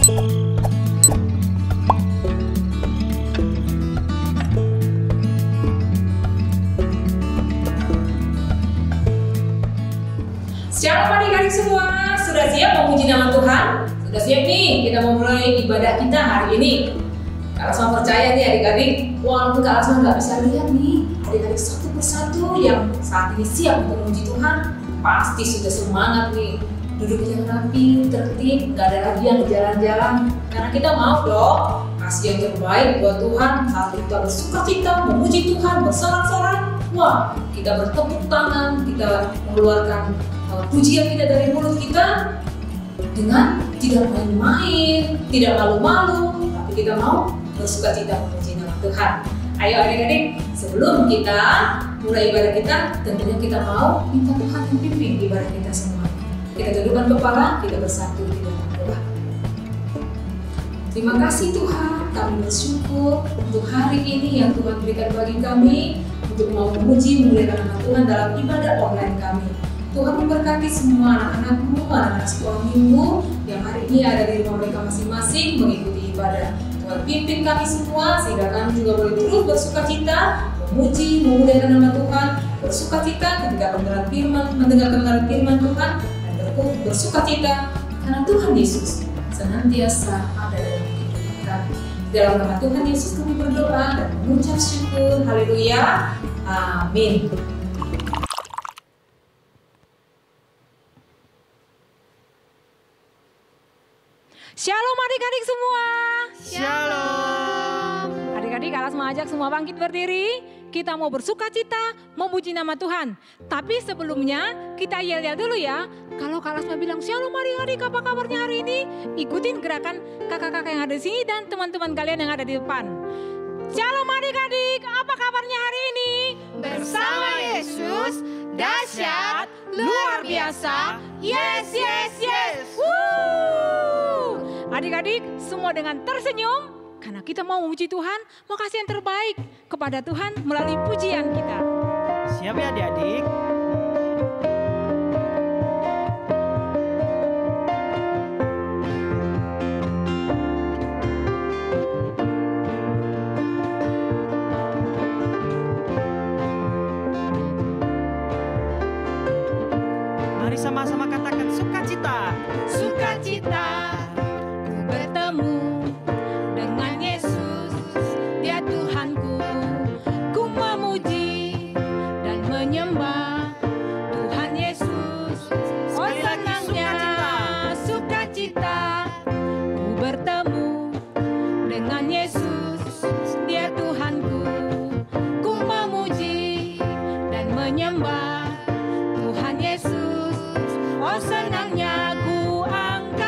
Shalom adik-adik semua, sudah siap memuji nama Tuhan? Sudah siap nih kita memulai ibadah kita hari ini. Kak Asma percaya nih adik-adik, walaupun Kak Asma nggak bisa lihat nih adik-adik satu persatu yang saat ini siap untuk memuji Tuhan, pasti sudah semangat nih. Duduknya rapi, tertib, nggak ada lagi yang jalan-jalan. Karena kita mau dong kasih yang terbaik buat Tuhan. Saat kita bersuka cita, memuji Tuhan, bersorak-sorai. Wah, kita bertepuk tangan, kita mengeluarkan pujian kita dari mulut kita dengan tidak main-main, tidak malu-malu, tapi kita mau bersuka cita memuji nama Tuhan. Ayo adik-adik, sebelum kita mulai ibadah kita, tentunya kita mau minta Tuhan yang pimpin ibadah kita semua. Kita tundukkan kepala, kita bersatu di dalam doa. Terima kasih Tuhan, kami bersyukur untuk hari ini yang Tuhan berikan bagi kami untuk mau memuji memuliakan nama Tuhan dalam ibadah online kami. Tuhan memberkati semua anak-anakmu, anak-anak sekolah minggu yang hari ini ada di rumah mereka masing-masing mengikuti ibadah. Tuhan pimpin kami semua sehingga kami juga boleh terus bersuka cita, memuji, memuliakan nama Tuhan, bersuka cita ketika mendengar kebenaran firman Tuhan, dan bersuka cita karena Tuhan Yesus senantiasa ada dalam kehidupan kami. Dalam nama Tuhan Yesus kami berdoa dan mengucap syukur. Haleluya. Amin. Shalom adik-adik semua. Shalom. Adik-adik, Kak Asma ajak semua bangkit berdiri. Kita mau bersuka cita, memuji nama Tuhan. Tapi sebelumnya kita yel-yel dulu ya. Kalau Kak Asma bilang shalom adik-adik, apa kabarnya hari ini? Ikutin gerakan kakak-kakak yang ada di sini dan teman-teman kalian yang ada di depan. Shalom adik-adik, apa kabarnya hari ini? Bersama Yesus, dahsyat, luar biasa. Yes, yes, yes. Adik-adik semua dengan tersenyum karena kita mau memuji Tuhan, mau kasih yang terbaik kepada Tuhan melalui pujian kita. Siap ya adik-adik? Mari sama-sama katakan sukacita. Sukacita. Bertemu dengan Yesus, Dia Tuhanku. Ku memuji dan menyembah Tuhan Yesus. Oh senangnya sukacita. Ku bertemu dengan Yesus, Dia Tuhanku. Ku memuji dan menyembah Tuhan Yesus. Oh senangnya ku angkat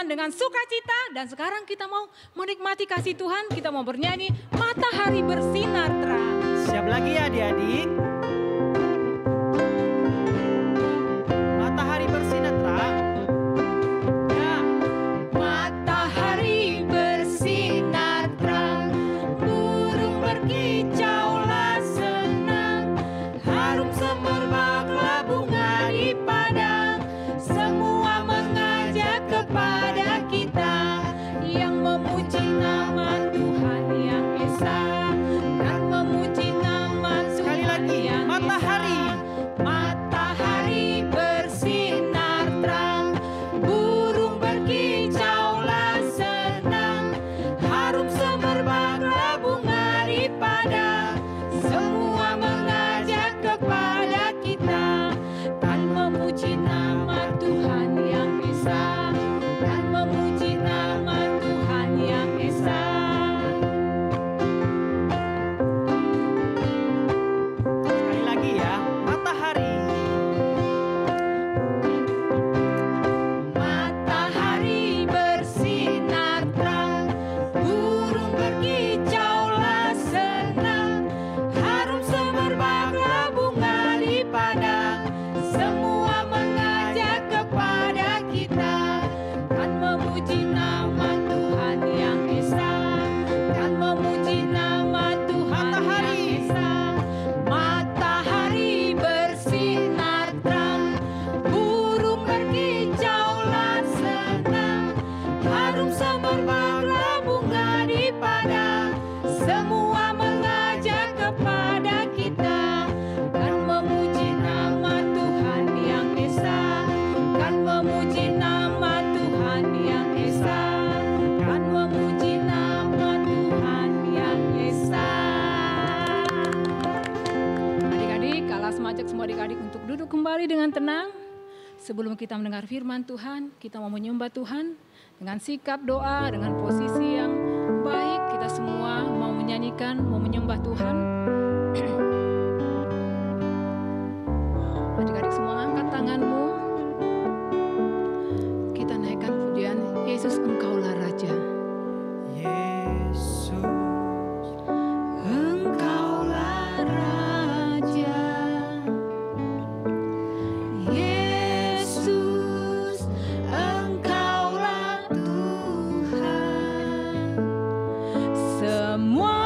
Tuhan dengan sukacita. Dan sekarang kita mau menikmati kasih Tuhan. Kita mau bernyanyi matahari bersinar terang. Siap lagi ya adik-adik? Matahari bersinar terang. Ya. Matahari bersinar terang, burung berkicaulah senang, harum semerbaklah bunga di padang, semua mengajak kepada kita yang memuji nama Tuhan yang Esa, dan memuji nama Sekali Tuhan lagi, yang matahari. Esa. Matahari bersinar terang, burung berkicaulah senang, harum semerbaklah bunga di padang, semua mengajak kepada kita dan memuji nama Tuhan yang Esa, dan memuji nama Tuhan yang Esa. Sekali lagi ya, matahari. Matahari bersinar terang, burung berkicaulah senang, harum semerbaklah bunga di padang, semua mengajak kepada kita dan memuji nama Tuhan yang Esa, dan memuji nama Tuhan yang Esa. Matahari bersinar terang, burung berkicaulah senang, harum semerbaklah bunga di padang, semua mengajak kepada kita dan memuji nama Tuhan yang Esa, dan memuji nama Tuhan yang Esa, dan memuji nama Tuhan yang Esa. Adik-adik, Kalas mengajak semua adik-adik untuk duduk kembali dengan tenang. Sebelum kita mendengar firman Tuhan, kita mau menyembah Tuhan dengan sikap doa, dengan posisi yang baik. Kita semua mau menyanyikan, mau menyembah Tuhan. Adik-adik semua angkat tanganmu. Kita naikkan pujian, Yesus Engkaulah Raja. Yesus. Engkaulah Raja, Yesus, Engkaulah Tuhan. Semua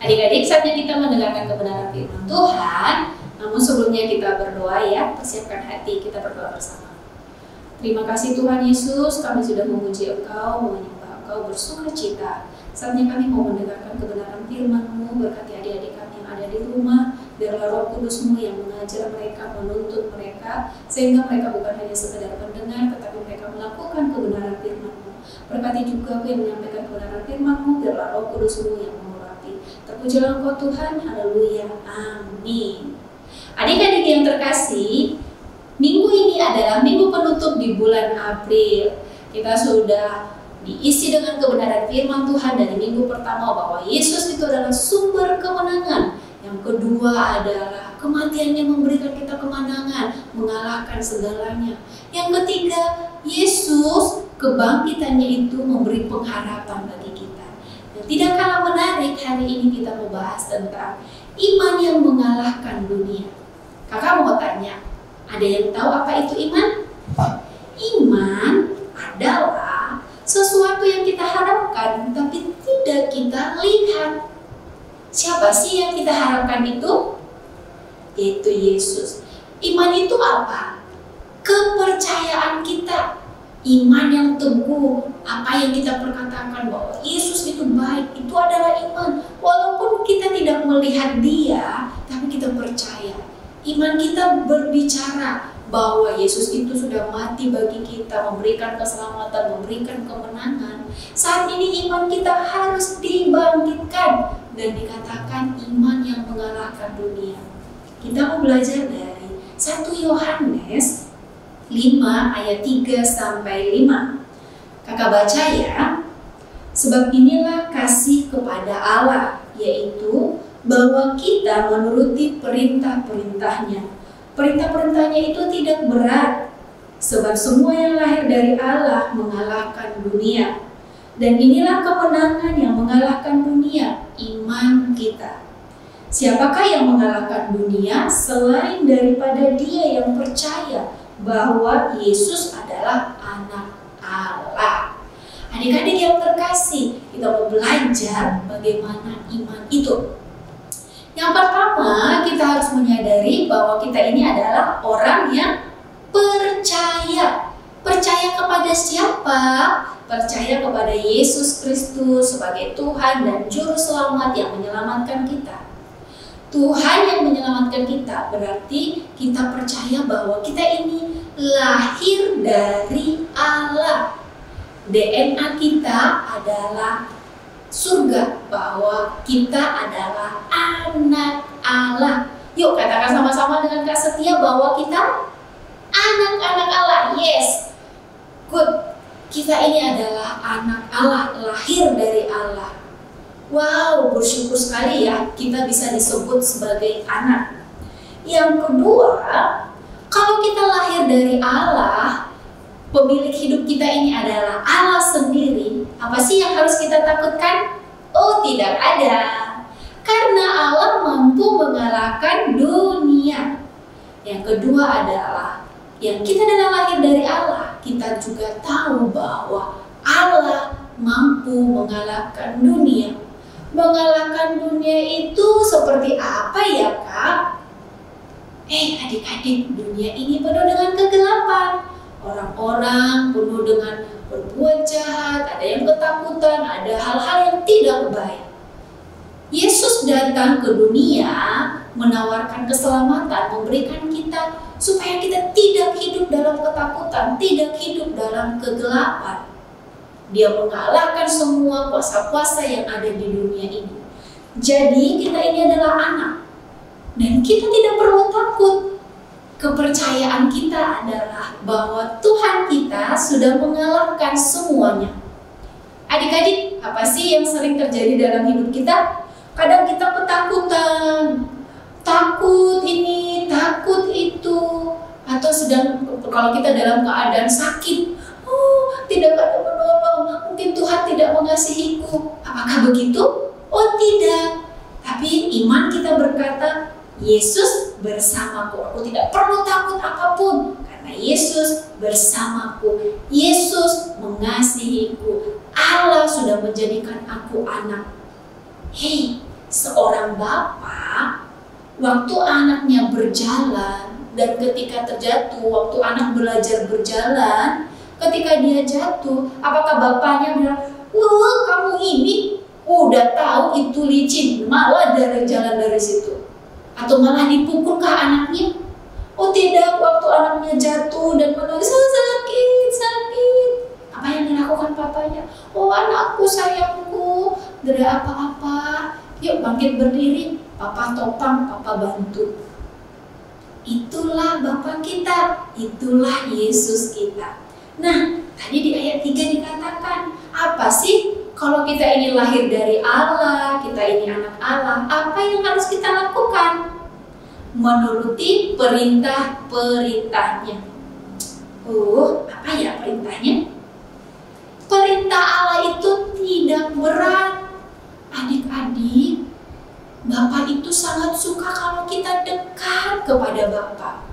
Adik-adik, saatnya kita mendengarkan kebenaran firman Tuhan. Namun sebelumnya kita berdoa ya, persiapkan hati, kita berdoa bersama. Terima kasih Tuhan Yesus, kami sudah memuji Engkau, menyembah Engkau, bersuka cita. Saatnya kami mau mendengarkan kebenaran firman-Mu, berkati adik-adik kami yang ada di rumah. Biarlah Roh Kudus-Mu yang mengajar mereka, menuntun mereka, sehingga mereka bukan hanya sekedar mendengar, tetapi mereka melakukan kebenaran firman-Mu. Berkati juga aku yang menyampaikan kebenaran firman-Mu, biarlah Roh Kudus-Mu yang mengurapi. Terpujilah Engkau Tuhan, haleluya, amin. Adik-adik yang terkasih, minggu ini adalah minggu penutup di bulan April. Kita sudah diisi dengan kebenaran firman Tuhan dari minggu pertama bahwa Yesus itu adalah sumber kemenangan. Yang kedua adalah kematiannya memberikan kita kemenangan, mengalahkan segalanya. Yang ketiga, Yesus kebangkitannya itu memberi pengharapan bagi kita. Dan tidak kalah menarik, hari ini kita membahas tentang iman yang mengalahkan dunia. Kakak mau tanya, ada yang tahu apa itu iman? Iman adalah sesuatu yang kita harapkan tapi tidak kita lihat. Siapa sih yang kita harapkan itu? Yaitu Yesus. Iman itu apa? Kepercayaan kita. Iman yang teguh. Apa yang kita perkatakan bahwa Yesus itu baik, itu adalah iman. Walaupun kita tidak melihat Dia, tapi kita percaya. Iman kita berbicara bahwa Yesus itu sudah mati bagi kita, memberikan keselamatan, memberikan kemenangan. Saat ini iman kita harus dibangkitkan dan dikatakan iman yang mengalahkan dunia. Kita mau belajar dari 1 Yohanes 5 ayat 3 sampai 5. Kakak baca ya. Sebab inilah kasih kepada Allah, yaitu bahwa kita menuruti perintah-perintahnya. Perintah-perintahnya itu tidak berat, sebab semua yang lahir dari Allah mengalahkan dunia. Dan inilah kemenangan yang mengalahkan dunia, iman kita. Siapakah yang mengalahkan dunia selain daripada dia yang percaya bahwa Yesus adalah anak Allah? Adik-adik yang terkasih, kita mau belajar bagaimana iman itu. Yang pertama, kita harus menyadari bahwa kita ini adalah orang yang percaya. Percaya kepada siapa? Percaya kepada Yesus Kristus sebagai Tuhan dan Juru Selamat yang menyelamatkan kita. Tuhan yang menyelamatkan kita berarti kita percaya bahwa kita ini lahir dari Allah. DNA kita adalah surga, bahwa kita adalah anak Allah. Yuk katakan sama-sama dengan Kak Setia bahwa kita anak-anak Allah. Yes, good. Kita ini adalah anak Allah, lahir dari Allah. Wow, bersyukur sekali ya kita bisa disebut sebagai anak. Yang kedua, kalau kita lahir dari Allah, pemilik hidup kita ini adalah Allah sendiri. Apa sih yang harus kita takutkan? Oh, tidak ada. Karena Allah mampu mengalahkan dunia. Yang kedua adalah, yang kita adalah lahir dari Allah, kita juga tahu bahwa Allah mampu mengalahkan dunia. Mengalahkan dunia itu seperti apa ya Kak? Adik-adik, dunia ini penuh dengan kegelapan. Orang-orang penuh dengan berbuat jahat, ada yang ketakutan, ada hal-hal yang tidak baik. Yesus datang ke dunia menawarkan keselamatan, memberikan kita supaya kita tidak hidup dalam ketakutan, tidak hidup dalam kegelapan. Dia mengalahkan semua kuasa-kuasa yang ada di dunia ini. Jadi kita ini adalah anak dan kita tidak perlu takut. Kepercayaan kita adalah bahwa Tuhan kita sudah mengalahkan semuanya. Adik-adik, apa sih yang sering terjadi dalam hidup kita? Kadang kita ketakutan, takut ini, takut itu, atau sedang kalau kita dalam keadaan sakit, tidak ada menolong, mungkin Tuhan tidak mengasihiku. Apakah begitu? Oh tidak. Tapi iman kita berkata, Yesus bersamaku, aku tidak perlu takut apapun karena Yesus bersamaku. Yesus mengasihiku. Allah sudah menjadikan aku anak. Hei, seorang bapak waktu anaknya berjalan dan ketika terjatuh, waktu anak belajar berjalan, ketika dia jatuh, apakah bapaknya bilang, "Wah, kamu ini udah tahu itu licin, malah dari jalan dari situ." Atau malah dipukulkah anaknya? Oh tidak, waktu anaknya jatuh dan menangis, sakit, sakit. Apa yang dilakukan papanya? Oh anakku, sayangku, tidak ada apa-apa. Yuk bangkit berdiri, papa topang, papa bantu. Itulah Bapa kita, itulah Yesus kita. Nah, tadi di ayat 3 dikatakan, apa sih kalau kita ini lahir dari Allah, kita ini anak Allah, apa yang harus kita lakukan? Menuruti perintah-perintahnya. Apa ya perintahnya? Perintah Allah itu tidak berat. Adik-adik, Bapak itu sangat suka kalau kita dekat kepada Bapak.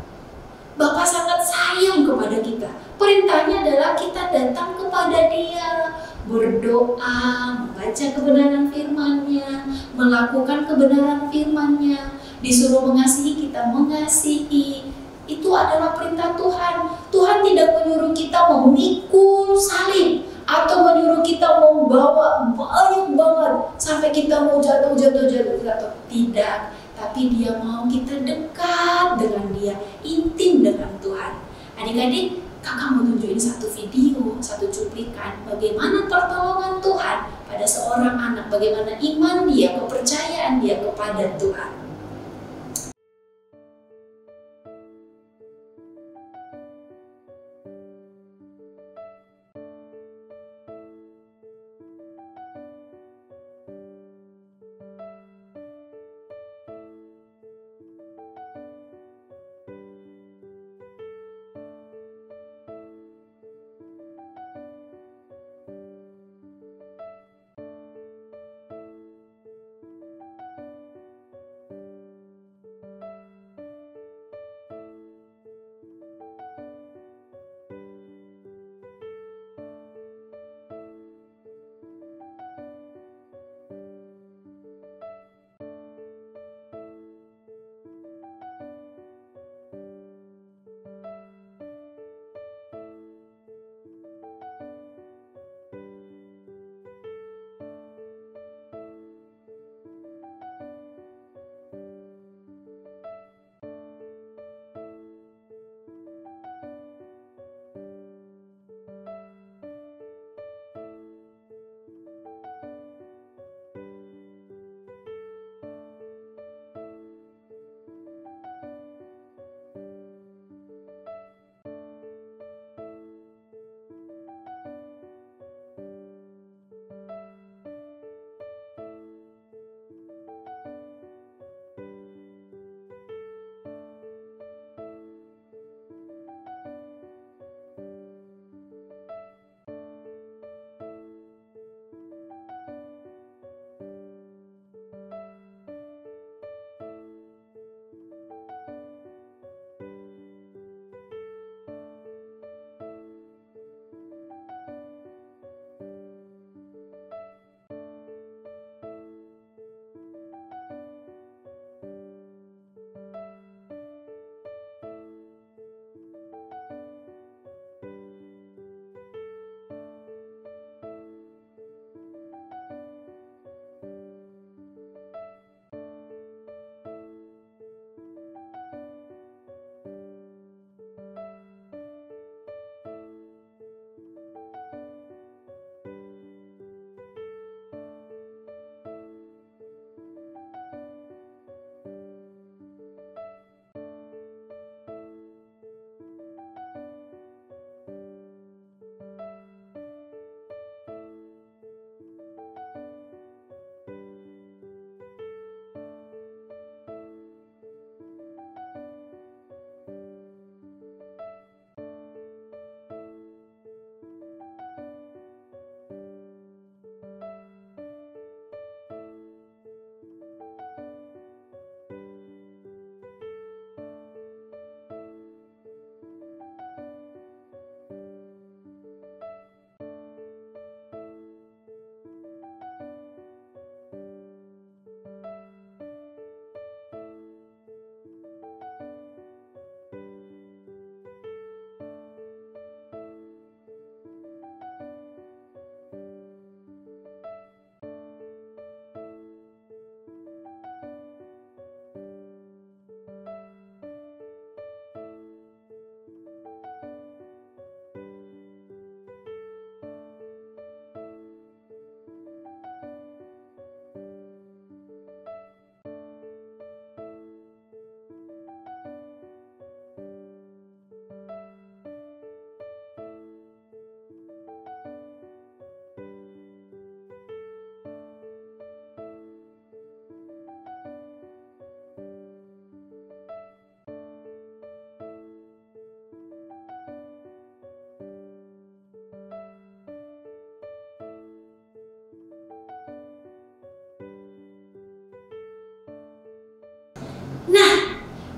Bapak sangat sayang kepada kita. Perintahnya adalah kita datang kepada Dia, berdoa, membaca kebenaran firman-Nya, melakukan kebenaran firman-Nya, disuruh mengasihi, kita mengasihi. Itu adalah perintah Tuhan. Tuhan tidak menyuruh kita memikul salib atau menyuruh kita membawa banyak banget sampai kita mau jatuh. Tidak, tapi Dia mau kita dekat dengan Dia, intim dengan Tuhan. Adik-adik, kakak mau tunjukin satu video, satu cuplikan bagaimana pertolongan Tuhan pada seorang anak, bagaimana iman dia, kepercayaan dia kepada Tuhan.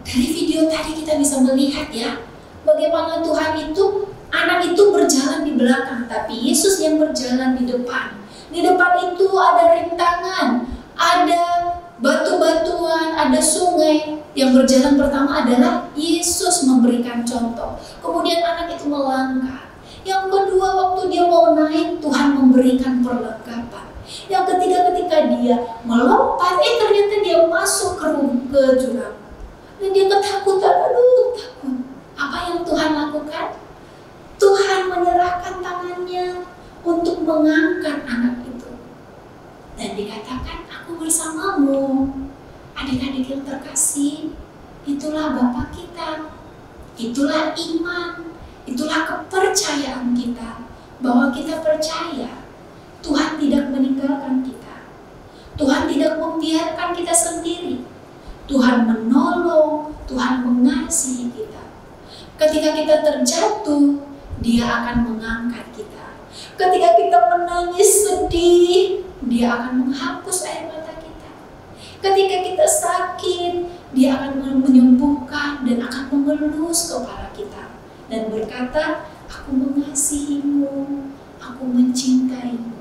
Dari video tadi kita bisa melihat ya, bagaimana Tuhan itu, anak itu berjalan di belakang, tapi Yesus yang berjalan di depan. Di depan itu ada rintangan, ada batu-batuan, ada sungai. Yang berjalan pertama adalah Yesus memberikan contoh. Kemudian anak itu melangkah. Yang kedua, waktu dia mau naik, Tuhan memberikan perlengkapan. Yang ketiga, ketika dia melompat, ternyata dia masuk ke jurang. Dan dia ketakutan, aduh takut. Apa yang Tuhan lakukan? Tuhan menyerahkan tangannya untuk mengangkat anak itu. Dan dikatakan, aku bersamamu. Adik-adik yang terkasih, itulah Bapa kita. Itulah iman. Itulah kepercayaan kita. Bahwa kita percaya Tuhan tidak meninggalkan kita. Tuhan tidak membiarkan kita sendiri. Tuhan menolong, Tuhan mengasihi kita. Ketika kita terjatuh, Dia akan mengangkat kita. Ketika kita menangis sedih, Dia akan menghapus air mata kita. Ketika kita sakit, Dia akan menyembuhkan dan akan mengelus kepala kita. Dan berkata, aku mengasihimu, aku mencintaimu.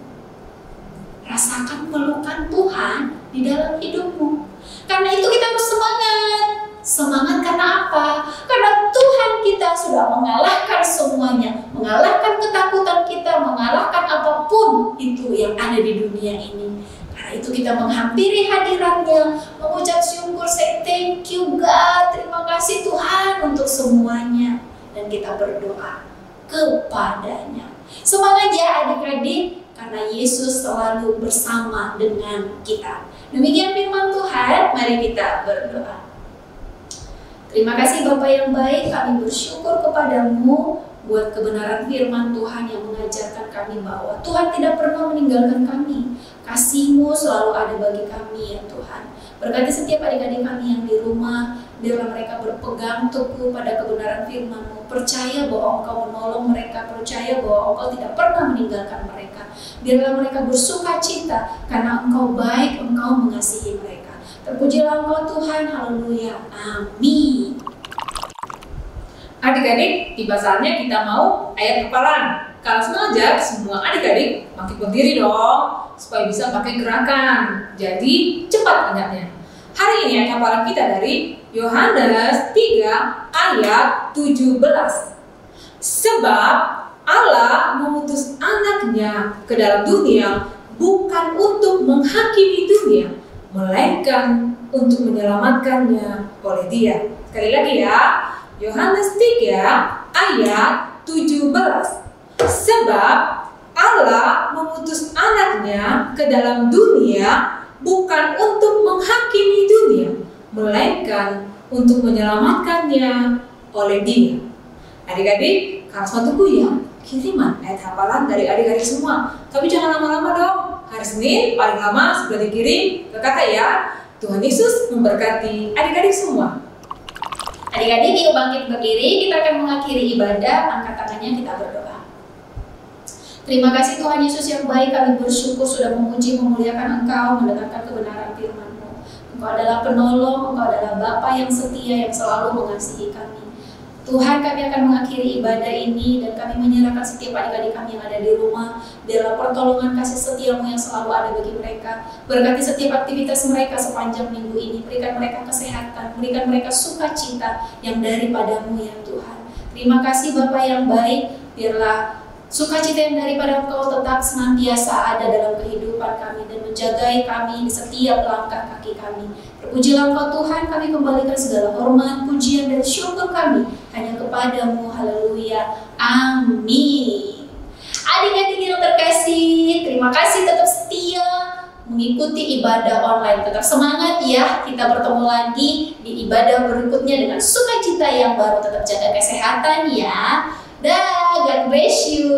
Rasakan pelukan Tuhan di dalam hidupmu. Karena itu kita harus semangat. Semangat karena apa? Karena Tuhan kita sudah mengalahkan semuanya. Mengalahkan ketakutan kita, mengalahkan apapun itu yang ada di dunia ini. Karena itu kita menghampiri hadiratnya, mengucap syukur, say thank you God, terima kasih Tuhan untuk semuanya. Dan kita berdoa kepadanya. Semangat ya adik-adik, karena Yesus selalu bersama dengan kita. Demikian firman Tuhan, mari kita berdoa. Terima kasih Bapa yang baik, kami bersyukur kepadamu buat kebenaran firman Tuhan yang mengajarkan kami bahwa Tuhan tidak pernah meninggalkan kami. Kasih-Mu selalu ada bagi kami ya Tuhan. Berkati setiap adik-adik kami yang di rumah, biarlah mereka berpegang teguh pada kebenaran firman-Mu. Percaya bahwa Engkau menolong mereka, percaya bahwa Engkau tidak pernah meninggalkan mereka. Biarlah mereka bersuka cita karena Engkau baik, Engkau mengasihi mereka. Terpujilah Engkau Tuhan, haleluya, amin. Adik-adik, tiba saatnya kita mau ayat hafalan. Kalau sengaja, semua adik-adik makin berdiri dong, supaya bisa pakai gerakan. Jadi cepat ingatnya. Hari ini ayat hafalan kita dari Yohanes 3 ayat 17. Sebab Allah mengutus anaknya ke dalam dunia bukan untuk menghakimi dunia, melainkan untuk menyelamatkannya oleh Dia. Sekali lagi ya, Yohanes 3 ayat 17. Sebab Allah mengutus anaknya ke dalam dunia bukan untuk menghakimi dunia, melainkan untuk menyelamatkannya oleh Dia. Adik-adik, kalau tunggu ya kiriman ayat hafalan dari adik-adik semua. Tapi jangan lama-lama dong. Hari Senin paling lama sudah dikirim ke kakak ya. Tuhan Yesus memberkati adik-adik semua. Adik-adik yuk bangkit berdiri, kita akan mengakhiri ibadah, angkat tangannya kita berdoa. Terima kasih Tuhan Yesus yang baik, kami bersyukur sudah memuji memuliakan Engkau, mendengarkan kebenaran firman-Mu. Engkau adalah penolong, Engkau adalah Bapa yang setia yang selalu mengasihi kami. Tuhan, kami akan mengakhiri ibadah ini dan kami menyerahkan setiap adik-adik kami yang ada di rumah. Biarlah pertolongan kasih setia-Mu yang selalu ada bagi mereka. Berkati setiap aktivitas mereka sepanjang minggu ini. Berikan mereka kesehatan, berikan mereka sukacita yang daripadamu ya Tuhan. Terima kasih Bapa yang baik. Biarlah sukacita yang daripada Engkau tetap senantiasa ada dalam kehidupan kami dan menjagai kami di setiap langkah kaki kami. Terpujilah Engkau Tuhan, kami kembalikan segala hormat, pujian dan syukur kami hanya kepadamu, haleluya, amin. Adik-adik yang terkasih, terima kasih tetap setia mengikuti ibadah online. Tetap semangat ya, kita bertemu lagi di ibadah berikutnya dengan sukacita yang baru. Tetap jaga kesehatan ya. Dah, God bless you.